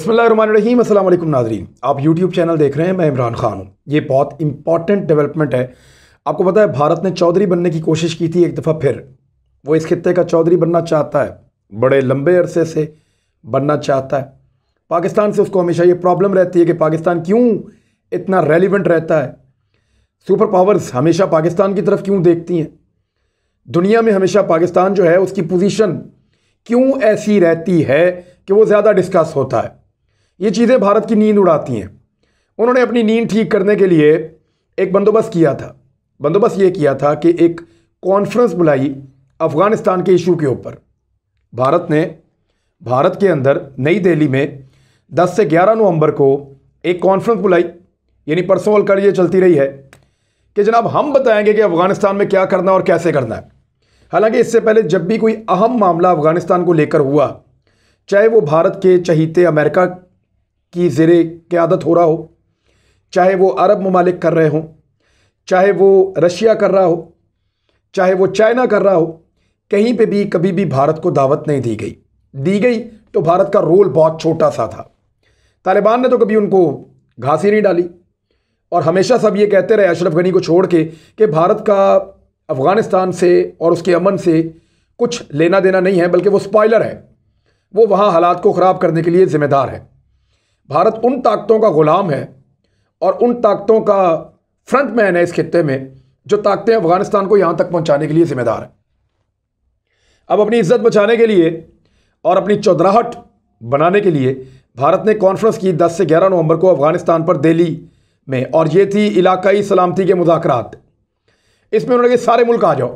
बिस्मिल्लाहिर्रहमानिर्रहीम। अस्सलाम वालेकुम नाज़रीन, आप यूट्यूब चैनल देख रहे हैं। मैं इमरान खान हूँ। ये बहुत इंपॉर्टेंट डेवलपमेंट है। आपको पता है भारत ने चौधरी बनने की कोशिश की थी एक दफ़ा फिर। वो इस खित्ते का चौधरी बनना चाहता है, बड़े लंबे अरसे से बनना चाहता है। पाकिस्तान से उसको हमेशा ये प्रॉब्लम रहती है कि पाकिस्तान क्यों इतना रेलिवेंट रहता है। सुपर पावर्स हमेशा पाकिस्तान की तरफ क्यों देखती हैं। दुनिया में हमेशा पाकिस्तान जो है उसकी पोजीशन क्यों ऐसी रहती है कि वो ज़्यादा डिस्कस होता है। ये चीज़ें भारत की नींद उड़ाती हैं। उन्होंने अपनी नींद ठीक करने के लिए एक बंदोबस्त किया था। बंदोबस्त ये किया था कि एक कॉन्फ्रेंस बुलाई अफ़गानिस्तान के इशू के ऊपर। भारत ने भारत के अंदर नई दिल्ली में 10 से 11 नवंबर को एक कॉन्फ्रेंस बुलाई, यानी परसों कल ये चलती रही है कि जनाब हम बताएंगे कि अफ़गानिस्तान में क्या करना और कैसे करना है। हालांकि इससे पहले जब भी कोई अहम मामला अफ़गानिस्तान को लेकर हुआ, चाहे वो भारत के चहीते अमेरिका की ज़ेरे क़यादत हो रहा हो, चाहे वो अरब ममालिक कर रहे हों, चाहे वो रशिया कर रहा हो, चाहे वो चाइना कर रहा हो, कहीं पे भी कभी भी भारत को दावत नहीं दी गई तो भारत का रोल बहुत छोटा सा था। तालिबान ने तो कभी उनको घास ही नहीं डाली और हमेशा सब ये कहते रहे अशरफ गनी को छोड़ के कि भारत का अफ़गानिस्तान से और उसके अमन से कुछ लेना देना नहीं है, बल्कि वो स्पॉइलर है, वो वहाँ हालात को ख़राब करने के लिए ज़िम्मेदार है। भारत उन ताकतों का ग़ुलाम है और उन ताकतों का फ्रंटमैन है इस खित्ते में, जो ताकतें अफ़गानिस्तान को यहाँ तक पहुँचाने के लिए ज़िम्मेदार है। अब अपनी इज़्ज़त बचाने के लिए और अपनी चौधराहट बनाने के लिए भारत ने कॉन्फ्रेंस की 10 से 11 नवंबर को अफ़गानिस्तान पर दिल्ली में, और ये थी इलाकाई सलामती के मुज़ाकरात। इसमें उन्होंने कहा सारे मुल्क आ जाओ।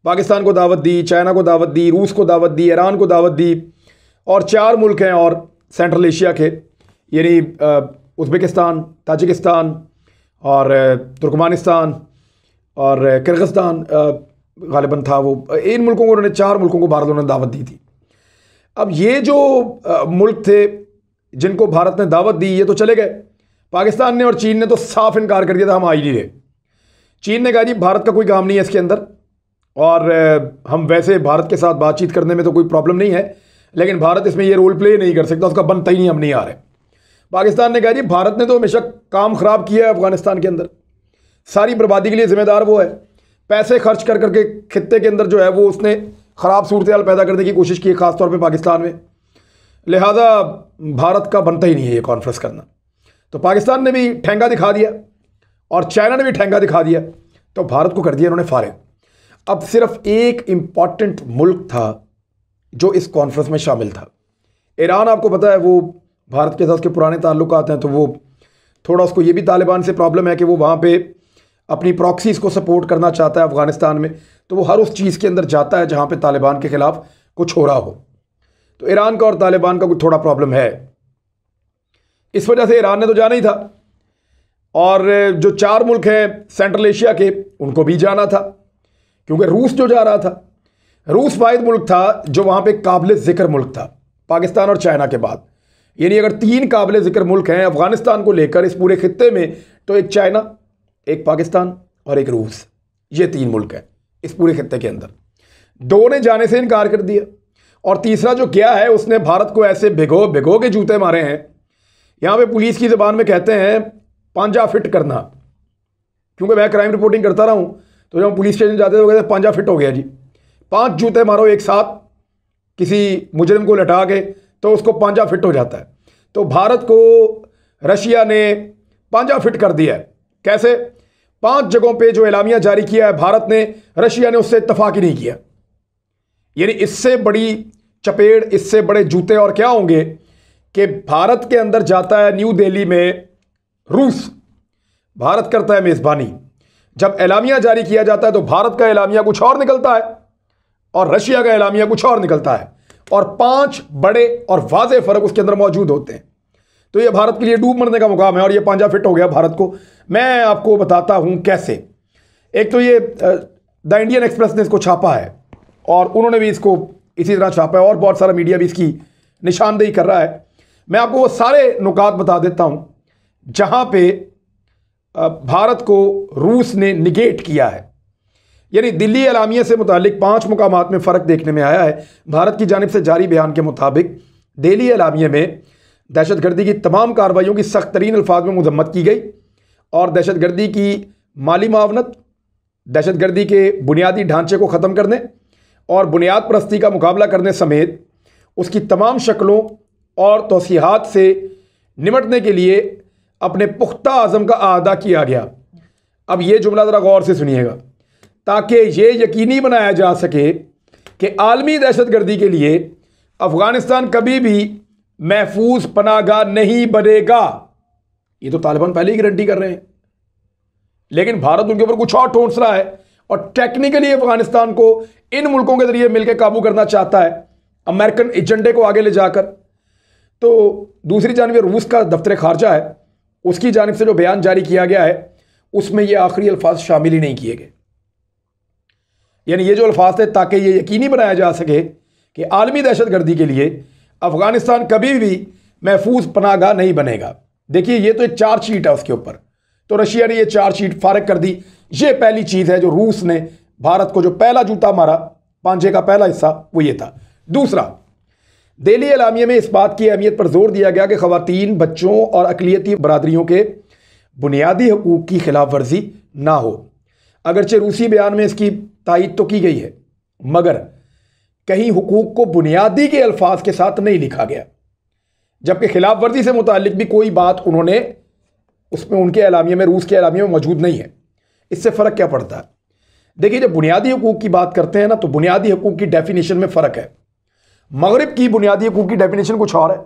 पाकिस्तान को दावत दी, चाइना को दावत दी, रूस को दावत दी, ईरान को दावत दी, और 4 मुल्क हैं और सेंट्रल एशिया के, यानी उज़्बेकिस्तान, ताजिकिस्तान और तुर्कमानिस्तान और किर्गिस्तान गालिबन था वो। इन मुल्कों को उन्होंने 4 मुल्कों को भारत ने दावत दी थी। अब ये जो मुल्क थे जिनको भारत ने दावत दी, ये तो चले गए। पाकिस्तान ने और चीन ने तो साफ इनकार कर दिया था, हम आ ही नहीं रहे। चीन ने कहा जी भारत का कोई काम नहीं है इसके अंदर, और हम वैसे भारत के साथ बातचीत करने में तो कोई प्रॉब्लम नहीं है, लेकिन भारत इसमें ये रोल प्ले नहीं कर सकता, उसका बनता ही नहीं, हम नहीं आ रहे। पाकिस्तान ने कहा जी भारत ने तो हमेशा काम ख़राब किया है अफ़गानिस्तान के अंदर, सारी बर्बादी के लिए ज़िम्मेदार वो है। पैसे खर्च कर करके खित्ते के अंदर जो है वो उसने ख़राब सूरत हाल पैदा करने की कोशिश की है, ख़ासतौर पर पाकिस्तान में। लिहाजा भारत का बनता ही नहीं है ये कॉन्फ्रेंस करना। तो पाकिस्तान ने भी ठेंगा दिखा दिया और चाइना ने भी ठेंगा दिखा दिया, तो भारत को कर दिया इन्होंने फारिग। अब सिर्फ एक इम्पॉर्टेंट मुल्क था जो इस कॉन्फ्रेंस में शामिल था, ईरान। आपको पता है वो भारत के साथ उसके पुराने ताल्लुकात हैं, तो वो थोड़ा उसको ये भी तालिबान से प्रॉब्लम है कि वो वहाँ पे अपनी प्रॉक्सीज़ को सपोर्ट करना चाहता है अफ़गानिस्तान में, तो वो हर उस चीज़ के अंदर जाता है जहाँ पे तालिबान के ख़िलाफ़ कुछ हो रहा हो। तो ईरान का और तालिबान का कुछ थोड़ा प्रॉब्लम है, इस वजह से ईरान ने तो जाना ही था। और जो 4 मुल्क हैं सेंट्रल एशिया के, उनको भी जाना था, क्योंकि रूस जो जा रहा था, रूस वाहिद मुल्क था जो वहाँ पे काबिल ज़िक्र मुल्क था पाकिस्तान और चाइना के बाद। यानी अगर 3 काबिल ज़िक्र मुल्क हैं अफ़गानिस्तान को लेकर इस पूरे खित्ते में, तो एक चाइना, एक पाकिस्तान और एक रूस, ये 3 मुल्क हैं इस पूरे खित्ते के अंदर। 2 ने जाने से इनकार कर दिया, और तीसरा जो गया है उसने भारत को ऐसे भिगो के जूते मारे हैं। यहाँ पे पुलिस की ज़बान में कहते हैं पांजा फिट करना, क्योंकि मैं क्राइम रिपोर्टिंग करता रहा हूँ, तो जब पुलिस स्टेशन जाते तो कहते पांजा फिट हो गया जी। 5 जूते मारो एक साथ किसी मुजरिम को लटा के, तो उसको पांजा फिट हो जाता है। तो भारत को रशिया ने पांजा फिट कर दिया है। कैसे? 5 जगहों पे जो एलामिया जारी किया है भारत ने, रशिया ने उससे इत्तफाक ही नहीं किया। यानी इससे बड़ी चपेड़, इससे बड़े जूते और क्या होंगे कि भारत के अंदर जाता है न्यू दिल्ली में रूस, भारत करता है मेज़बानी। जब एलामिया जारी किया जाता है तो भारत का एलामिया कुछ और निकलता है और रशिया का एलामिया कुछ और निकलता है, और 5 बड़े और वाज़ेह फ़र्क उसके अंदर मौजूद होते हैं। तो ये भारत के लिए डूब मरने का मुकाम है, और ये पांजा फिट हो गया भारत को। मैं आपको बताता हूं कैसे। एक तो ये द इंडियन एक्सप्रेस ने इसको छापा है, और उन्होंने भी इसको इसी तरह छापा है, और बहुत सारा मीडिया भी इसकी निशानदेही कर रहा है। मैं आपको वो सारे नुकात बता देता हूं जहां पे भारत को रूस ने निगेट किया है। यानी दिल्ली एलामिया से मुतालिक 5 मुकामात में फ़र्क देखने में आया है। भारत की जानिब से जारी बयान के मुताबिक दिल्ली एलामिया में दहशतगर्दी की तमाम कार्रवाइयों की सख्त तरीन अल्फाज में मजम्मत की गई और दहशतगर्दी की माली मावनत, दहशतगर्दी के बुनियादी ढांचे को ख़त्म करने और बुनियाद परस्ती का मुकाबला करने समेत उसकी तमाम शक्लों और तौसीहात से निमटने के लिए अपने पुख्ता आज़म का अहदा किया गया। अब ये जुमला ज़रा गौर से सुनिएगा, ताकि ये यकीनी बनाया जा सके कि आलमी दहशतगर्दी के लिए अफ़गानिस्तान कभी भी महफूज पनाहगाह नहीं बनेगा। ये तो तालिबान पहले ही गारंटी कर रहे हैं, लेकिन भारत उनके ऊपर कुछ और ठोंस रहा है और टेक्निकली अफगानिस्तान को इन मुल्कों के जरिए मिलकर काबू करना चाहता है, अमेरिकन एजेंडे को आगे ले जाकर। तो दूसरी जानिब रूस का दफ्तर खारजा है, उसकी जानिब से जो बयान जारी किया गया है उसमें ये आखिरी अल्फाज शामिल ही नहीं किए गए। यानी ये जो अल्फाज थे ताकि ये यकीनी बनाया जा सके कि आलमी दहशतगर्दी के लिए अफगानिस्तान कभी भी महफूज पनाहगाह नहीं बनेगा। देखिए ये तो एक चार्जशीट है उसके ऊपर, तो रशिया ने ये चार्जशीट फारिग कर दी। ये पहली चीज़ है जो रूस ने भारत को जो पहला जूता मारा, पांजे का पहला हिस्सा वो ये था। दूसरा, दिल्ली एलामिया में इस बात की अहमियत पर जोर दिया गया कि ख़वातीन, बच्चों और अक़लियती बरादरियों के बुनियादी हकूक़ की खिलाफ वर्जी ना हो। अगरचे रूसी बयान में इसकी तायीद तो की गई है, मगर कहीं हुकूक को बुनियादी के अल्फाज के साथ नहीं लिखा गया, जबकि खिलाफ वर्जी से मुतालिक भी कोई बात उन्होंने उसमें उनके एलामिया में, रूस के एलामिया में मौजूद नहीं है। इससे फ़र्क क्या पड़ता है? देखिए, जब बुनियादी हकूक़ की बात करते हैं ना, तो बुनियादी हकूक़ की डेफिनेशन में फ़र्क है। मगरिब की बुनियादी हकूक़ की डेफिनेशन कुछ और है,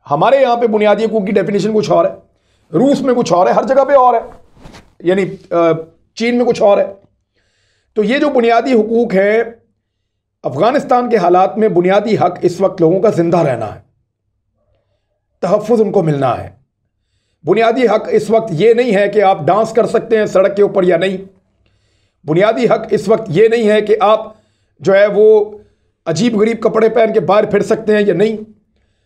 हमारे यहाँ पे बुनियादी हकूक़ की डेफिनेशन कुछ और है, रूस में कुछ और है, हर जगह पे और है, यानी चीन में कुछ और है। तो ये जो बुनियादी हकूक़ है, अफ़गानिस्तान के हालात में बुनियादी हक इस वक्त लोगों का ज़िंदा रहना है, तहफ़्फ़ुज़ उनको मिलना है। बुनियादी हक इस वक्त ये नहीं है कि आप डांस कर सकते हैं सड़क के ऊपर या नहीं। बुनियादी हक इस वक्त ये नहीं है कि आप जो है वो अजीब गरीब कपड़े पहन के बाहर फिर सकते हैं या नहीं,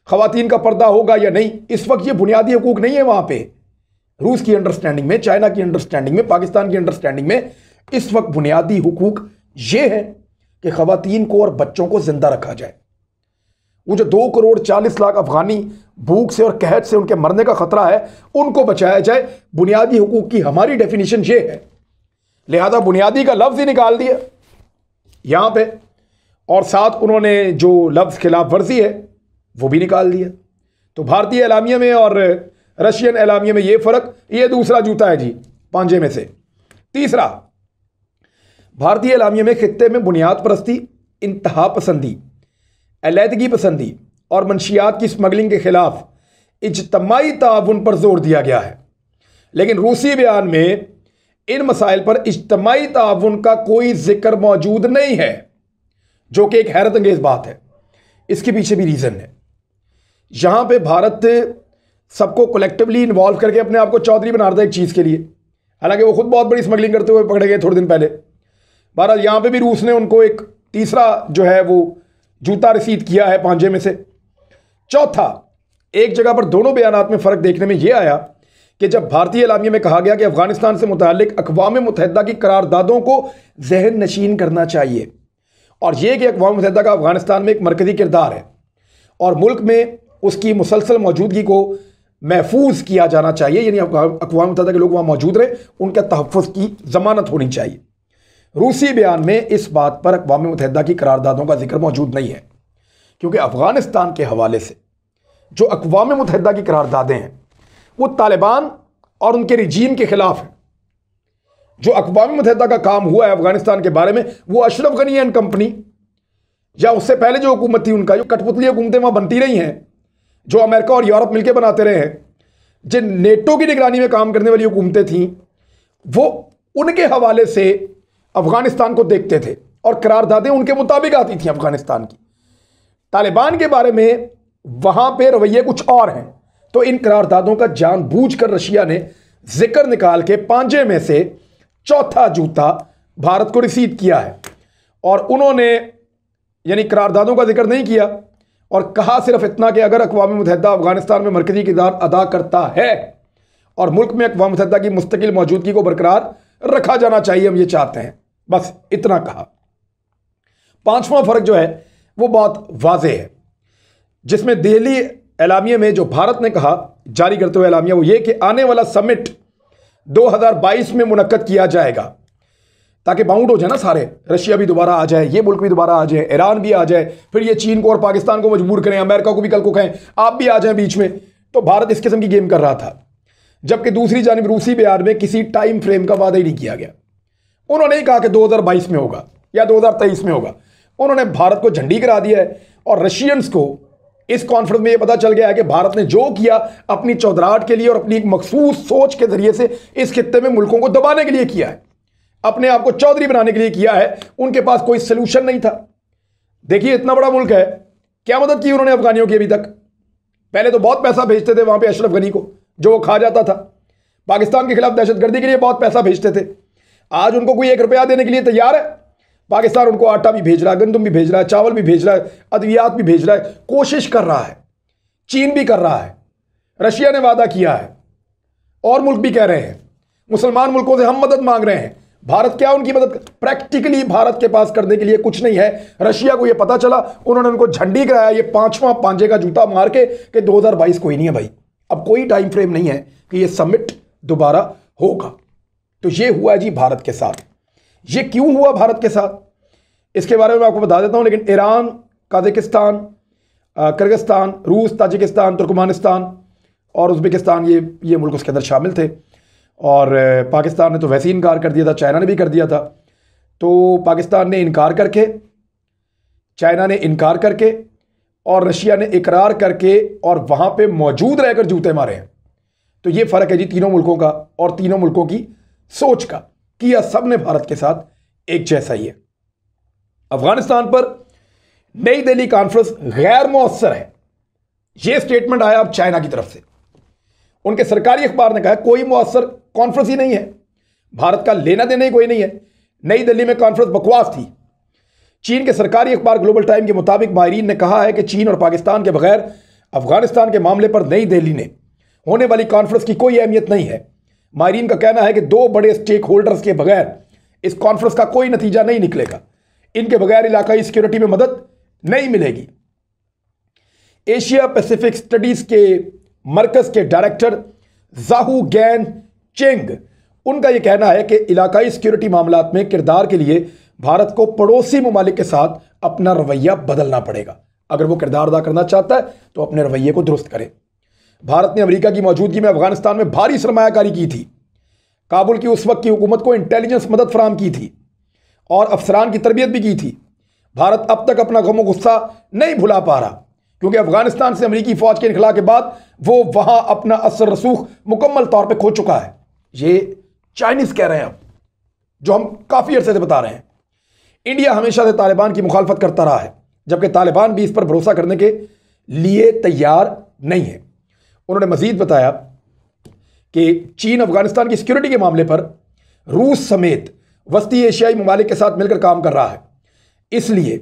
ख़वातीन का पर्दा होगा या नहीं। इस वक्त ये बुनियादी हकूक़ नहीं है वहाँ पे। रूस की अंडरस्टैंडिंग में, चाइना की अंडरस्टैंडिंग में, पाकिस्तान की अंडरस्टैंडिंग में इस वक्त बुनियादी हकूक़ ये है कि ख़वातीन को और बच्चों को ज़िंदा रखा जाए। वो जो 2 करोड़ 40 लाख अफ़गानी भूख से और कहत से उनके मरने का ख़तरा है, उनको बचाया जाए। बुनियादी हकूक़ की हमारी डेफिनेशन ये है, लिहाजा बुनियादी का लफ्ज़ ही निकाल दिया यहाँ पे, और साथ उन्होंने जो लफ्ज़ खिलाफ वर्जी है वो भी निकाल दिया। तो भारतीय एलामिया में और रशियन एलामिया में ये फ़र्क, ये दूसरा जूता है जी पांजे में से। तीसरा, भारतीय एलामिया में खित्ते में बुनियाद परस्ती, इंतहा पसंदी, अलहदगी पसंदी और मंशियात की स्मगलिंग के खिलाफ इज्तमाई ताउन पर जोर दिया गया है, लेकिन रूसी बयान में इन मसाइल पर इज्तमाई ताउन का कोई जिक्र मौजूद नहीं है, जो कि एक हैरत अंगेज़ बात है। इसके पीछे भी रीज़न है। यहाँ पे भारत सबको कलेक्टिवली इन्वॉल्व करके अपने आप को चौधरी बना रहा था एक चीज़ के लिए, हालांकि वो खुद बहुत बड़ी स्मगलिंग करते हुए पकड़े गए थोड़े दिन पहले। बहरहाल यहाँ पे भी रूस ने उनको एक तीसरा जो है वो जूता रसीद किया है पांजे में से। चौथा, एक जगह पर दोनों बयानात में फ़र्क देखने में यह आया कि जब भारतीय एलामिया में कहा गया कि अफ़गानिस्तान से मुताल्लिक अक़वाम मुत्तहिदा की करारदादों को जहन नशीन करना चाहिए, और यह कि अक़वाम मुत्तहिदा का अफ़गानिस्तान में एक मरकज़ी किरदार है और मुल्क में उसकी मुसलसल मौजूदगी को महफूज किया जाना चाहिए, यानी अक़वाम मुत्तहिदा के लोग वहाँ मौजूद रहे, उनके तहफ़्फ़ुज़ की ज़मानत होनी चाहिए। रूसी बयान में इस बात पर अक़वाम मुत्तहिदा की करारदादों का जिक्र मौजूद नहीं है, क्योंकि अफ़गानिस्तान के हवाले से जो अक़वाम मुत्तहिदा की करारदादें हैं वो तालिबान और उनके रिजीम के ख़िलाफ़ है। जो अक़वाम मुत्तहिदा का काम हुआ है अफ़गानिस्तान के बारे में, वो अशरफ गनी एंड कंपनी या उससे पहले जो हुकूमत थी उनका, जो कठपुतली हुकूमतें वहाँ बनती रही हैं, जो अमेरिका और यूरोप मिलकर बनाते रहे हैं, जिन नेटो की निगरानी में काम करने वाली हुकूमतें थीं, वो उनके हवाले से अफ़गानिस्तान को देखते थे और करारदादें उनके मुताबिक आती थी अफ़गानिस्तान की। तालिबान के बारे में वहाँ पे रवैये कुछ और हैं। तो इन करारदादों का जानबूझकर रशिया ने जिक्र निकाल के पांजे में से चौथा जूता भारत को रसीद किया है, और उन्होंने यानी करारदादों का जिक्र नहीं किया और कहा सिर्फ इतना कि अगर अक़वाम मुत्तहिदा अफ़गानिस्तान में मरकज़ी किरदार अदा करता है और मुल्क में अक़वाम मुत्तहिदा की मुस्तकिल मौजूदगी को बरकरार रखा जाना चाहिए, हम ये चाहते हैं, बस इतना कहा। पांचवा फ़र्क जो है वो बहुत वाज़ेह है, जिसमें दिल्ली एलामिया में जो भारत ने कहा जारी करते हुए एलामिया वो ये कि आने वाला समिट 2022 में मुनक्कद किया जाएगा, ताकि बाउंड हो जाए ना सारे, रशिया भी दोबारा आ जाए, ये मुल्क भी दोबारा आ जाए, ईरान भी आ जाए, फिर ये चीन को और पाकिस्तान को मजबूर करें, अमेरिका को भी कल को कहें आप भी आ जाएं बीच में। तो भारत इस किस्म की गेम कर रहा था, जबकि दूसरी जानिब रूसी बयान में किसी टाइम फ्रेम का वादा ही नहीं किया गया। उन्होंने ही कहा कि 2022 में होगा या 2023 में होगा, उन्होंने भारत को झंडी करा दिया है। और रशियंस को इस कॉन्फ्रेंस में यह पता चल गया है कि भारत ने जो किया अपनी चौधराहट के लिए और अपनी एक मखसूस सोच के जरिए से इस खित्ते में मुल्कों को दबाने के लिए किया है, अपने आप को चौधरी बनाने के लिए किया है। उनके पास कोई सोल्यूशन नहीं था। देखिए इतना बड़ा मुल्क है, क्या मदद की उन्होंने अफगानियों की अभी तक? पहले तो बहुत पैसा भेजते थे वहां पे अशरफ गनी को, जो वो खा जाता था। पाकिस्तान के खिलाफ दहशतगर्दी के लिए बहुत पैसा भेजते थे। आज उनको कोई 1 रुपया देने के लिए तैयार है? पाकिस्तान उनको आटा भी भेज रहा है, गंदम भी भेज रहा है, चावल भी भेज रहा है, अद्वियात भी भेज रहा है, कोशिश कर रहा है। चीन भी कर रहा है, रशिया ने वादा किया है, और मुल्क भी कह रहे हैं। मुसलमान मुल्कों से हम मदद मांग रहे हैं। भारत क्या उनकी मदद? प्रैक्टिकली भारत के पास करने के लिए कुछ नहीं है। रशिया को यह पता चला, उन्होंने उनको झंडी कराया ये 5वां पांजे का जूता मार के कि 2022 कोई नहीं है भाई, अब कोई टाइम फ्रेम नहीं है कि ये समिट दोबारा होगा। तो ये हुआ जी भारत के साथ। ये क्यों हुआ भारत के साथ, इसके बारे में मैं आपको बता देता हूं। लेकिन ईरान, कजाकिस्तान, किर्गिस्तान, रूस, ताजिकिस्तान, तुर्कमानिस्तान और उज़्बेकिस्तान, ये मुल्क उसके अंदर शामिल थे। और पाकिस्तान ने तो वैसे ही इनकार कर दिया था, चाइना ने भी कर दिया था। तो पाकिस्तान ने इनकार करके, चाइना ने इनकार करके और रशिया ने इकरार करके और वहां पे मौजूद रहकर जूते मारे हैं। तो ये फर्क है जी तीनों मुल्कों का और तीनों मुल्कों की सोच का, किया सब ने भारत के साथ एक जैसा ही है। अफगानिस्तान पर नई दिल्ली कॉन्फ्रेंस गैर मौसर है, यह स्टेटमेंट आया अब चाइना की तरफ से। उनके सरकारी अखबार ने कहा कोई मौसर कॉन्फ्रेंस ही नहीं है, भारत का लेना देना ही कोई नहीं है, नई दिल्ली में कॉन्फ्रेंस बकवास थी। चीन के सरकारी अखबार ग्लोबल टाइम के मुताबिक माहिरीन ने कहा है कि चीन और पाकिस्तान के बगैर अफगानिस्तान के मामले पर नई दिल्ली ने होने वाली कॉन्फ्रेंस की कोई अहमियत नहीं है। माहिरीन का कहना है कि 2 बड़े स्टेक होल्डर्स के बगैर इस कॉन्फ्रेंस का कोई नतीजा नहीं निकलेगा। इनके बगैर इलाकाई सिक्योरिटी में मदद नहीं मिलेगी। एशिया पैसिफिक स्टडीज के मरकज के डायरेक्टर जाहू गैन चेंग, उनका यह कहना है कि इलाकाई सिक्योरिटी मामलात में किरदार के लिए भारत को पड़ोसी ममालिक के साथ अपना रवैया बदलना पड़ेगा। अगर वो किरदार अदा करना चाहता है तो अपने रवैये को दुरुस्त करे। भारत ने अमेरिका की मौजूदगी में अफगानिस्तान में भारी सरमायाकारी की थी, काबुल की उस वक्त की हुकूमत को इंटेलिजेंस मदद फराम की थी और अफसरान की तरबियत भी की थी। भारत अब तक अपना गम गुस्सा नहीं भुला पा रहा, क्योंकि अफगानिस्तान से अमेरिकी फौज के इनखला के बाद वो वहां अपना असर रसूख मुकम्मल तौर पे खो चुका है। ये चाइनीज कह रहे हैं अब, जो हम काफी अरसे से बता रहे हैं। इंडिया हमेशा से तालिबान की मुखालफत करता रहा है, जबकि तालिबान भी इस पर भरोसा करने के लिए तैयार नहीं है। उन्होंने मजीद बताया कि चीन अफगानिस्तान की सिक्योरिटी के मामले पर रूस समेत वस्ती एशियाई ममालिक के साथ मिलकर काम कर रहा है। इसलिए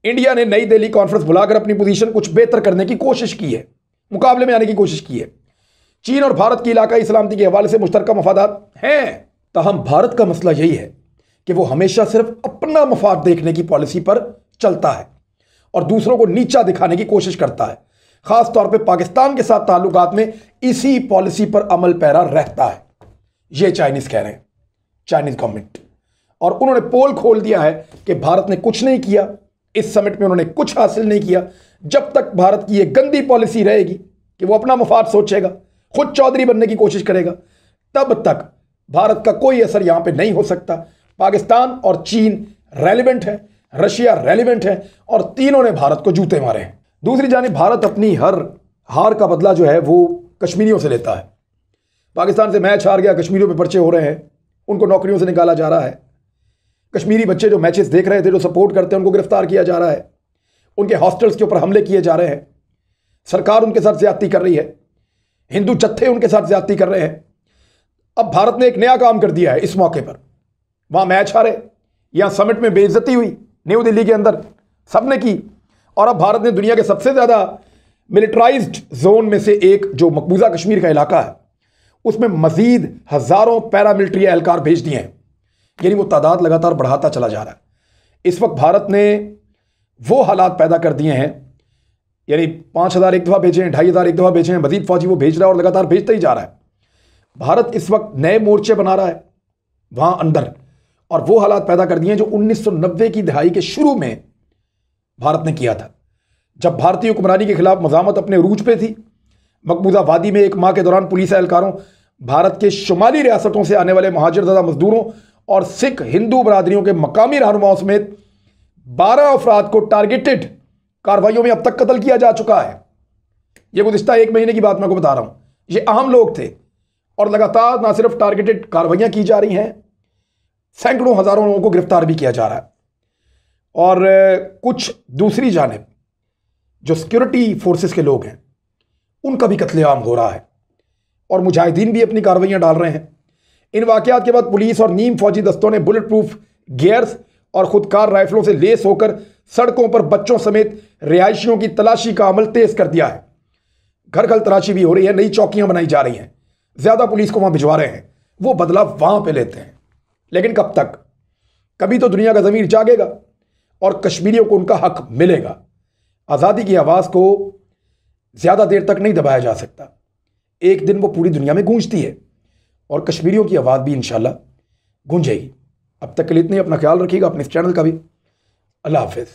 इंडिया ने नई दिल्ली कॉन्फ्रेंस बुलाकर अपनी पोजीशन कुछ बेहतर करने की कोशिश की है, मुकाबले में आने की कोशिश की है। चीन और भारत की इलाकाई सलामती के हवाले से मुश्तरका मफादात हैं, ताहम भारत का मसला यही है कि वो हमेशा सिर्फ अपना मफाद देखने की पॉलिसी पर चलता है और दूसरों को नीचा दिखाने की कोशिश करता है। खास तौर पे पाकिस्तान के साथ ताल्लुकात में इसी पॉलिसी पर अमल पैरा रहता है। ये चाइनीज कह रहे हैं, चाइनीज गवर्नमेंट। और उन्होंने पोल खोल दिया है कि भारत ने कुछ नहीं किया, इस समिट में उन्होंने कुछ हासिल नहीं किया। जब तक भारत की यह गंदी पॉलिसी रहेगी कि वो अपना मफाद सोचेगा, खुद चौधरी बनने की कोशिश करेगा, तब तक भारत का कोई असर यहां पे नहीं हो सकता। पाकिस्तान और चीन रेलिवेंट है, रशिया रेलिवेंट है और तीनों ने भारत को जूते मारे हैं। दूसरी जानिब भारत अपनी हर हार का बदला जो है वो कश्मीरियों से लेता है। पाकिस्तान से मैच हार गया, कश्मीरियों पे पर्चे हो रहे हैं, उनको नौकरियों से निकाला जा रहा है। कश्मीरी बच्चे जो मैचेस देख रहे थे, जो सपोर्ट करते हैं, उनको गिरफ्तार किया जा रहा है। उनके हॉस्टल्स के ऊपर हमले किए जा रहे हैं। सरकार उनके साथ ज्यादती कर रही है, हिंदू जत्थे उनके साथ ज्यादती कर रहे हैं। अब भारत ने एक नया काम कर दिया है इस मौके पर। वहां मैच हारे, यहां समिट में बेइज्जती हुई न्यू दिल्ली के अंदर, सबने की। और अब भारत ने दुनिया के सबसे ज्यादा मिलिटराइज्ड जोन में से एक जो मकबूजा कश्मीर का इलाका है, उसमें मजीद हजारों पैरामिलिट्री एहलकार भेज दिए हैं। यानी वो तादाद लगातार बढ़ाता चला जा रहा है। इस वक्त भारत ने वो हालात पैदा कर दिए हैं यानी 5,000 एक दफ़ा भेजे हैं, 2,500 एक दफ़ा भेजे हैं, मजीद फौजी वो भेज रहा है और लगातार भेजता ही जा रहा है। भारत इस वक्त नए मोर्चे बना रहा है वहां अंदर, और वो हालात पैदा कर दिए हैं जो 1990 की दहाई के शुरू में भारत ने किया था, जब भारतीय हुक्मरानी के खिलाफ मज़ामत अपने अरूज पे थी। मकबूजा वादी में एक माह के दौरान पुलिस एहलकारों, भारत के शुमाली रियासतों से आने वाले महाजरज़दा मजदूरों और सिख हिंदू बरादरियों के मकामी रहनुमाओं समेत 12 अफराद को टारगेटेड कार्रवाइयों में अब तक कत्ल किया जा चुका है। यह गुज़िश्ता 1 महीने की बात मैं आपको बता रहा हूं। ये आम लोग थे और लगातार ना सिर्फ टारगेटेड कार्रवाइयां की जा रही हैं, सैकड़ों हजारों लोगों को गिरफ्तार भी किया जा रहा है। और कुछ दूसरी जानिब जो सिक्योरिटी फोर्सेस के लोग हैं उनका भी कत्लेआम हो रहा है और मुजाहिदीन भी अपनी कार्रवाइयां डाल रहे हैं। इन वाकयात के बाद पुलिस और नीम फौजी दस्तों ने बुलेट प्रूफ गियर्स और खुदकार राइफलों से लेस होकर सड़कों पर बच्चों समेत रिहायशियों की तलाशी का अमल तेज कर दिया है। घर घर तलाशी भी हो रही है, नई चौकियां बनाई जा रही हैं, ज्यादा पुलिस को वहां भिजवा रहे हैं, वो बदला वहां पे लेते हैं। लेकिन कब तक? कभी तो दुनिया का ज़मीर जागेगा और कश्मीरियों को उनका हक मिलेगा। आज़ादी की आवाज़ को ज़्यादा देर तक नहीं दबाया जा सकता, एक दिन वो पूरी दुनिया में गूंजती है और कश्मीरियों की आवाज़ भी इंशाल्लाह गूंजेगी। अब तक के लिए इतनी, अपना ख्याल रखिएगा, अपने इस चैनल का भी। अल्लाह हाफिज़।